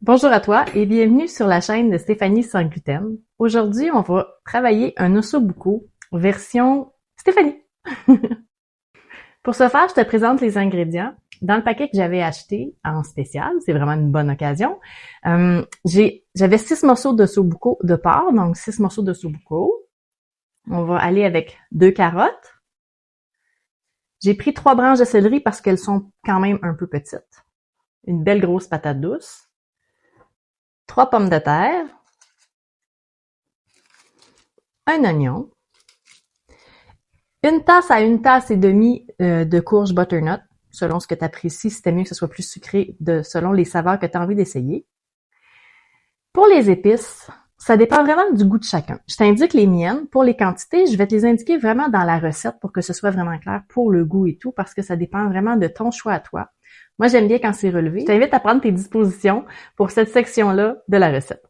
Bonjour à toi et bienvenue sur la chaîne de Stéphanie sans gluten. Aujourd'hui, on va travailler un ossobuco version Stéphanie. Pour ce faire, je te présente les ingrédients. Dans le paquet que j'avais acheté en spécial, c'est vraiment une bonne occasion, j'avais 6 morceaux d'ossobuco de porc, donc 6 morceaux d'ossobuco. On va aller avec 2 carottes. J'ai pris 3 branches de céleri parce qu'elles sont quand même un peu petites. Une belle grosse patate douce. 3 pommes de terre, un oignon, une tasse à une tasse et demie de courge butternut, selon ce que tu apprécies, c'était mieux que ce soit plus sucré selon les saveurs que tu as envie d'essayer. Pour les épices, ça dépend vraiment du goût de chacun. Je t'indique les miennes. Pour les quantités, je vais te les indiquer vraiment dans la recette pour que ce soit vraiment clair pour le goût et tout, parce que ça dépend vraiment de ton choix à toi. Moi, j'aime bien quand c'est relevé. Je t'invite à prendre tes dispositions pour cette section-là de la recette.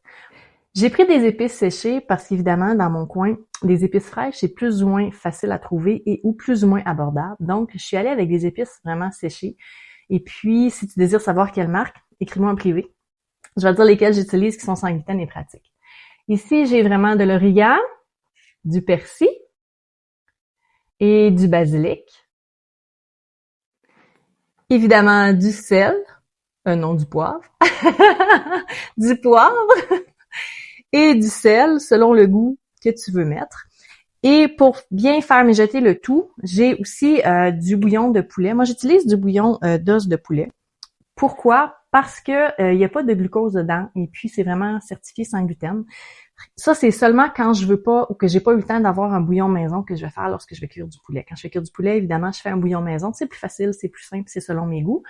J'ai pris des épices séchées parce qu'évidemment, dans mon coin, des épices fraîches, c'est plus ou moins facile à trouver et ou plus ou moins abordable. Donc, je suis allée avec des épices vraiment séchées. Et puis, si tu désires savoir quelle marque, écris-moi en privé. Je vais te dire lesquelles j'utilise qui sont sans gluten et pratiques. Ici, j'ai vraiment de l'origan, du persil et du basilic. Évidemment, du sel, non, du poivre, du poivre et du sel selon le goût que tu veux mettre. Et pour bien faire mijoter le tout, j'ai aussi du bouillon de poulet. Moi, j'utilise du bouillon d'os de poulet. Pourquoi? Parce que il n'y a pas de glucose dedans et puis c'est vraiment certifié sans gluten. Ça, c'est seulement quand je veux pas ou que j'ai pas eu le temps d'avoir un bouillon maison que je vais faire lorsque je vais cuire du poulet. Quand je fais cuire du poulet, évidemment, je fais un bouillon maison. C'est plus facile, c'est plus simple, c'est selon mes goûts.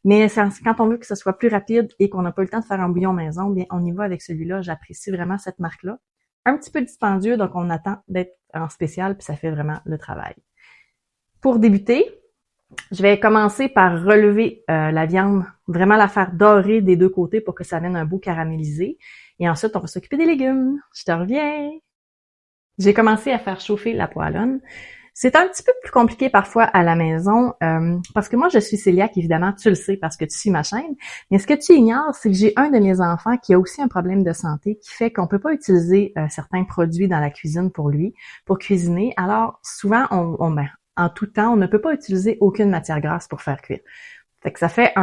Mais quand on veut que ce soit plus rapide et qu'on n'a pas eu le temps de faire un bouillon maison, bien, on y va avec celui-là. J'apprécie vraiment cette marque-là. Un petit peu dispendieux, donc on attend d'être en spécial, puis ça fait vraiment le travail. Pour débuter, je vais commencer par relever la viande, vraiment la faire dorer des deux côtés pour que ça amène un beau caramélisé. Et ensuite, on va s'occuper des légumes. Je te reviens. J'ai commencé à faire chauffer la poêlonne. C'est un petit peu plus compliqué parfois à la maison parce que moi, je suis cœliaque, évidemment, tu le sais parce que tu suis ma chaîne. Mais ce que tu ignores, c'est que j'ai un de mes enfants qui a aussi un problème de santé qui fait qu'on peut pas utiliser certains produits dans la cuisine pour lui, pour cuisiner. Alors, souvent, en tout temps, on ne peut pas utiliser aucune matière grasse pour faire cuire. Fait que ça fait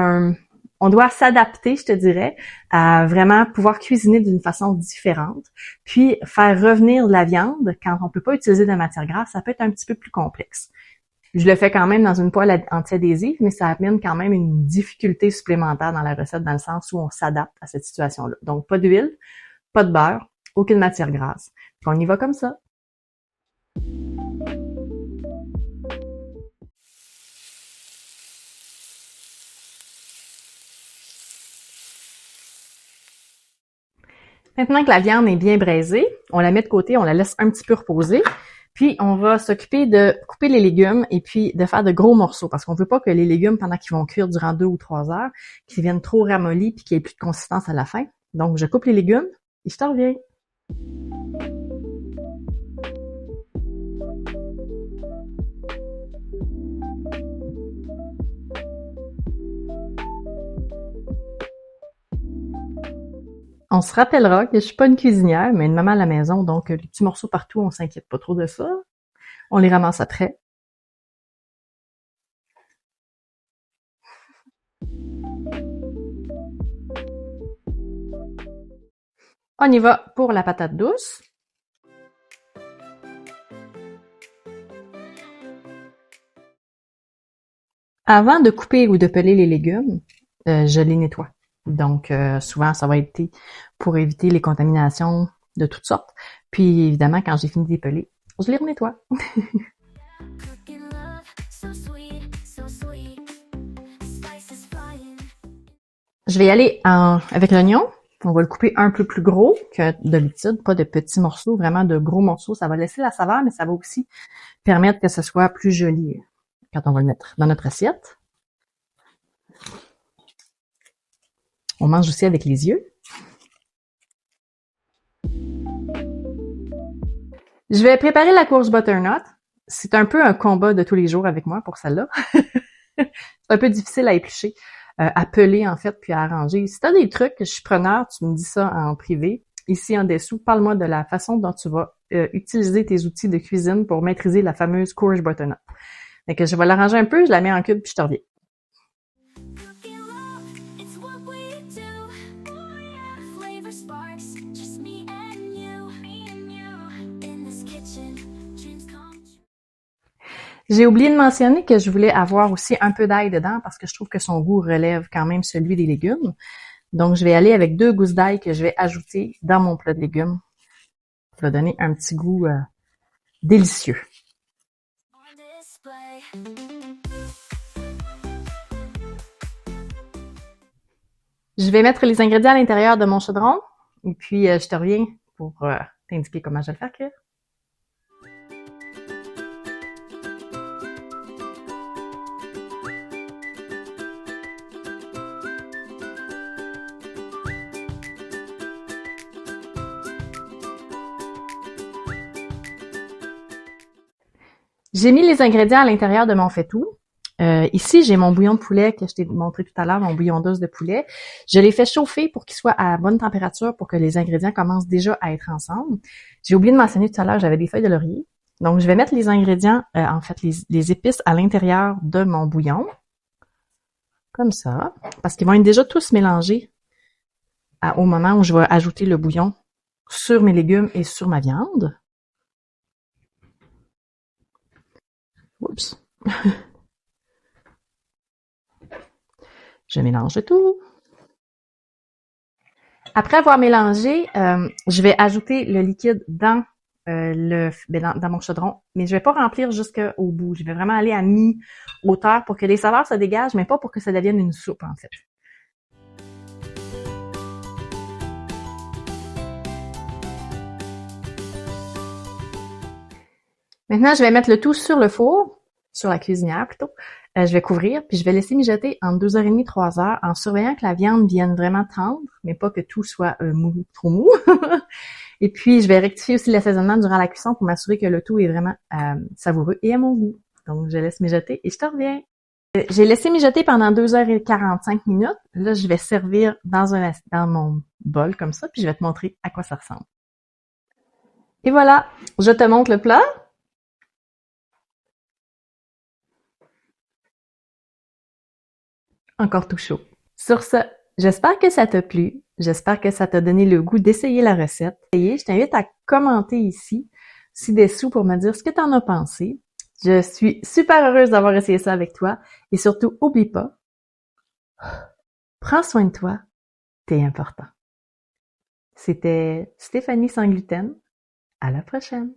on doit s'adapter, je te dirais, à vraiment pouvoir cuisiner d'une façon différente. Puis, faire revenir de la viande quand on peut pas utiliser de matière grasse, ça peut être un petit peu plus complexe. Je le fais quand même dans une poêle anti-adhésive, mais ça amène quand même une difficulté supplémentaire dans la recette, dans le sens où on s'adapte à cette situation-là. Donc, pas d'huile, pas de beurre, aucune matière grasse. Puis on y va comme ça. Maintenant que la viande est bien braisée, on la met de côté, on la laisse un petit peu reposer. Puis, on va s'occuper de couper les légumes et puis de faire de gros morceaux parce qu'on veut pas que les légumes, pendant qu'ils vont cuire durant 2 ou 3 heures, qu'ils viennent trop ramollis puis qu'il n'y ait plus de consistance à la fin. Donc, je coupe les légumes et je te reviens. On se rappellera que je suis pas une cuisinière, mais une maman à la maison, donc les petits morceaux partout, on s'inquiète pas trop de ça. On les ramasse après. On y va pour la patate douce. Avant de couper ou de peler les légumes, je les nettoie. Donc, souvent, ça va être pour éviter les contaminations de toutes sortes. Puis, évidemment, quand j'ai fini de les peler, je les renettoie. Je vais y aller avec l'oignon. On va le couper un peu plus gros que d'habitude, pas de petits morceaux, vraiment de gros morceaux. Ça va laisser la saveur, mais ça va aussi permettre que ce soit plus joli quand on va le mettre dans notre assiette. On mange aussi avec les yeux. Je vais préparer la courge butternut. C'est un peu un combat de tous les jours avec moi pour celle-là. C'est un peu difficile à éplucher. à peler en fait, puis à arranger. Si tu as des trucs, je suis preneur, tu me dis ça en privé. Ici en dessous, parle-moi de la façon dont tu vas utiliser tes outils de cuisine pour maîtriser la fameuse courge butternut. Fait que je vais l'arranger un peu, je la mets en cube, puis je te reviens. J'ai oublié de mentionner que je voulais avoir aussi un peu d'ail dedans parce que je trouve que son goût relève quand même celui des légumes. Donc, je vais aller avec 2 gousses d'ail que je vais ajouter dans mon plat de légumes. Ça va donner un petit goût délicieux. Je vais mettre les ingrédients à l'intérieur de mon chaudron et puis je te reviens pour t'indiquer comment je vais le faire cuire. J'ai mis les ingrédients à l'intérieur de mon faitout. Ici, j'ai mon bouillon de poulet que je t'ai montré tout à l'heure, mon bouillon d'os de poulet. Je l'ai fait chauffer pour qu'il soit à bonne température pour que les ingrédients commencent déjà à être ensemble. J'ai oublié de mentionner tout à l'heure, j'avais des feuilles de laurier. Donc, je vais mettre les ingrédients, en fait, les épices à l'intérieur de mon bouillon. Comme ça. Parce qu'ils vont être déjà tous mélangés au moment où je vais ajouter le bouillon sur mes légumes et sur ma viande. Oups. Je mélange le tout. Après avoir mélangé, je vais ajouter le liquide dans mon chaudron, mais je vais pas remplir jusqu'au bout. Je vais vraiment aller à mi-hauteur pour que les saveurs se dégagent, mais pas pour que ça devienne une soupe en fait. Maintenant, je vais mettre le tout sur le four, sur la cuisinière plutôt. Je vais couvrir, puis je vais laisser mijoter entre 2h30 et 3h en surveillant que la viande vienne vraiment tendre, mais pas que tout soit mou, trop mou. Et puis, je vais rectifier aussi l'assaisonnement durant la cuisson pour m'assurer que le tout est vraiment savoureux et à mon goût. Donc, je laisse mijoter et je te reviens. J'ai laissé mijoter pendant 2h45. Là, je vais servir dans mon bol comme ça, puis je vais te montrer à quoi ça ressemble. Et voilà, je te montre le plat. Encore tout chaud. Sur ce, j'espère que ça t'a plu. J'espère que ça t'a donné le goût d'essayer la recette. Je t'invite à commenter ici, ci-dessous, pour me dire ce que t'en as pensé. Je suis super heureuse d'avoir essayé ça avec toi. Et surtout, oublie pas, prends soin de toi, t'es important. C'était Stéphanie sans gluten. À la prochaine!